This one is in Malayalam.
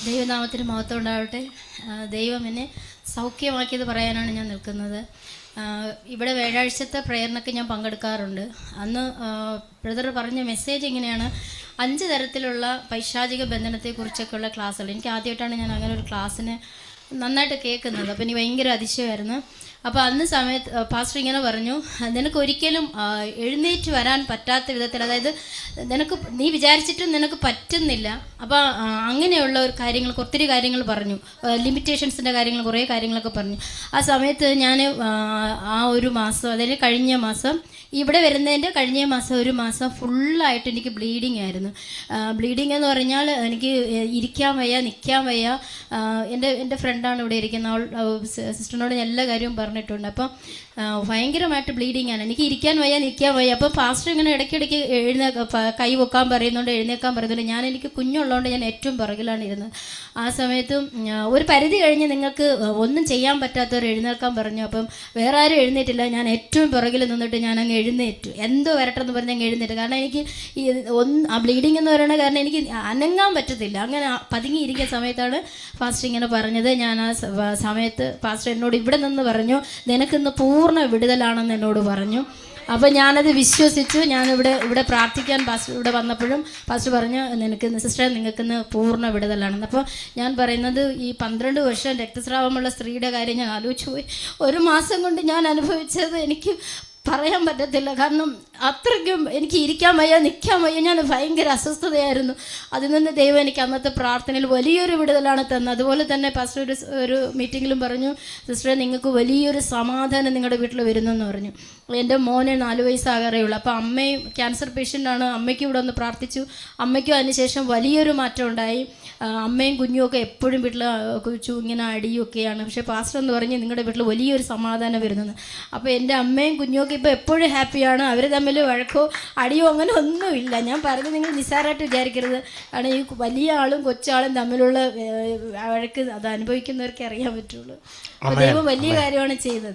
ദൈവനാമത്തിന് മഹത്വം ഉണ്ടാവട്ടെ. ദൈവം എന്നെ സൗഖ്യമാക്കിയത് പറയാനാണ് ഞാൻ നിൽക്കുന്നത്. ഇവിടെ വ്യാഴാഴ്ചത്തെ പ്രേയറിനൊക്കെ ഞാൻ പങ്കെടുക്കാറുണ്ട്. അന്ന് ബ്രദർ പറഞ്ഞ മെസ്സേജ് ഇങ്ങനെയാണ്: 5 തരത്തിലുള്ള പൈശാചിക ബന്ധനത്തെക്കുറിച്ചൊക്കെയുള്ള ക്ലാസ്സുകൾ. എനിക്ക് ആദ്യമായിട്ടാണ് ഞാൻ അങ്ങനെ ഒരു ക്ലാസ്സിന് നന്നായിട്ട് കേൾക്കുന്നത്. അപ്പോൾ എനിക്ക് ഭയങ്കര അതിശയമായിരുന്നു. അപ്പോൾ അന്ന് സമയത്ത് പാസ്റ്റർ ഇങ്ങനെ പറഞ്ഞു, നിനക്ക് ഒരിക്കലും എഴുന്നേറ്റ് വരാൻ പറ്റാത്ത വിധത്തിൽ, അതായത് നീ വിചാരിച്ചിട്ടും നിനക്ക് പറ്റുന്നില്ല. അപ്പോൾ അങ്ങനെയുള്ള ഒരു കാര്യങ്ങൾക്ക് ഒത്തിരി കാര്യങ്ങൾ പറഞ്ഞു, ലിമിറ്റേഷൻസിൻ്റെ കാര്യങ്ങൾ, കുറേ കാര്യങ്ങളൊക്കെ പറഞ്ഞു. ആ സമയത്ത് ഞാൻ ആ ഒരു മാസം, അതായത് കഴിഞ്ഞ മാസം ഇവിടെ വരുന്നതിൻ്റെ കഴിഞ്ഞ മാസം ഒരു മാസം ഫുള്ളായിട്ട് എനിക്ക് ബ്ലീഡിങ് ആയിരുന്നു. ബ്ലീഡിങ് എന്ന് പറഞ്ഞാൽ എനിക്ക് ഇരിക്കാൻ വയ്യ, നിൽക്കാൻ വയ്യ. എൻ്റെ ഫ്രണ്ടാണ് ഇവിടെ ഇരിക്കുന്ന അവൾ, സിസ്റ്ററിനോട് ഞാൻ എല്ലാ കാര്യവും പറഞ്ഞിട്ടുണ്ട്. അപ്പം ഭയങ്കരമായിട്ട് ബ്ലീഡിങ് ആണ്, എനിക്ക് ഇരിക്കാൻ വയ്യ, നിൽക്കാൻ വയ്യ. അപ്പോൾ പാസ്റ്റർ ഇങ്ങനെ ഇടയ്ക്കിടയ്ക്ക് കൈ വെക്കാൻ പറയുന്നുണ്ട്, എഴുന്നേക്കാൻ പറയുന്നുണ്ട്. എനിക്ക് കുഞ്ഞുള്ളതുകൊണ്ട് ഞാൻ ഏറ്റവും പുറകിലാണ് ഇരുന്നത്. ആ സമയത്തും ഒരു പരിധി കഴിഞ്ഞ് നിങ്ങൾക്ക് ഒന്നും ചെയ്യാൻ പറ്റാത്തവർ എഴുന്നേൽക്കാൻ പറഞ്ഞു. അപ്പം വേറെ ആരും എഴുന്നേറ്റില്ല. ഞാൻ ഏറ്റവും പുറകിൽ നിന്നിട്ട് ഞാൻ അങ്ങ് എഴുന്നേറ്റു. എന്തോ വരട്ടെന്ന് പറഞ്ഞ് അങ്ങ് എഴുന്നേറ്റ്. കാരണം എനിക്ക് ആ ബ്ലീഡിങ് എന്ന് പറയുന്ന കാരണം എനിക്ക് അനങ്ങാൻ പറ്റത്തില്ല. അങ്ങനെ പതുങ്ങിയിരിക്കുന്ന സമയത്താണ് പാസ്റ്റർ ഇങ്ങനെ പറഞ്ഞത്. ഞാൻ ആ സമയത്ത് പാസ്റ്റർ എന്നോട് ഇവിടെ നിന്ന് പറഞ്ഞു, നിനക്കിന്ന് പൂർണ്ണ വിടുതലാണെന്ന് എന്നോട് പറഞ്ഞു. അപ്പോൾ ഞാനത് വിശ്വസിച്ചു. ഞാനിവിടെ പ്രാർത്ഥിക്കാൻ പാസ്റ്റർ ഇവിടെ വന്നപ്പോഴും പാസ്റ്റർ പറഞ്ഞു, സിസ്റ്റർ നിങ്ങൾക്കിന്ന് പൂർണ്ണ വിടുതലാണെന്ന്. അപ്പോൾ ഞാൻ പറയുന്നത്, ഈ 12 വർഷം രക്തസ്രാവമുള്ള സ്ത്രീയുടെ കാര്യം ഞാൻ ആലോചിച്ചു പോയി. ഒരു മാസം കൊണ്ട് ഞാൻ അനുഭവിച്ചത് എനിക്ക് പറയാൻ പറ്റത്തില്ല. കാരണം അത്രയ്ക്കും എനിക്ക് ഇരിക്കാൻ വയ്യ, നിൽക്കാൻ വയ്യ. ഞാൻ ഭയങ്കര അസ്വസ്ഥതയായിരുന്നു. അതിൽ നിന്ന് ദൈവം എനിക്ക് അന്നത്തെ പ്രാർത്ഥനയിൽ വലിയൊരു വിടുതലാണ് തന്നത്. അതുപോലെ തന്നെ പാസ്റ്റർ ഒരു മീറ്റിങ്ങിലും പറഞ്ഞു, സിസ്റ്ററെ നിങ്ങൾക്ക് വലിയൊരു സമാധാനം നിങ്ങളുടെ വീട്ടിൽ വരുന്നെന്ന് പറഞ്ഞു. എൻ്റെ മോന് 4 വയസ്സാകാറേ ഉള്ളൂ. അപ്പോൾ അമ്മയും ക്യാൻസർ പേഷ്യൻ്റാണ്. അമ്മയ്ക്കും ഇവിടെ ഒന്ന് പ്രാർത്ഥിച്ചു. അമ്മയ്ക്കും അതിനുശേഷം വലിയൊരു മാറ്റം ഉണ്ടായി. അമ്മയും കുഞ്ഞുമൊക്കെ എപ്പോഴും വീട്ടിൽ ഇങ്ങനെ അടിയൊക്കെയാണ്. പക്ഷേ പാസ്റ്റർ എന്ന് പറഞ്ഞ് നിങ്ങളുടെ വീട്ടിൽ വലിയൊരു സമാധാനം വരുന്നത്. അപ്പോൾ എൻ്റെ അമ്മയും കുഞ്ഞുമൊക്കെ ഇപ്പോൾ എപ്പോഴും ഹാപ്പിയാണ്. അവർ തമ്മിൽ വഴക്കോ അടിയോ അങ്ങനെ ഒന്നുമില്ല. ഞാൻ പറഞ്ഞ് നിങ്ങൾ നിസ്സാരമായിട്ട് വിചാരിക്കരുത്. കാരണം ഈ വലിയ ആളും കൊച്ചാളും തമ്മിലുള്ള വഴക്ക് അത് അനുഭവിക്കുന്നവർക്ക് അറിയാൻ പറ്റുള്ളൂ. അപ്പോൾ ദൈവം വലിയ കാര്യമാണ് ചെയ്തത്.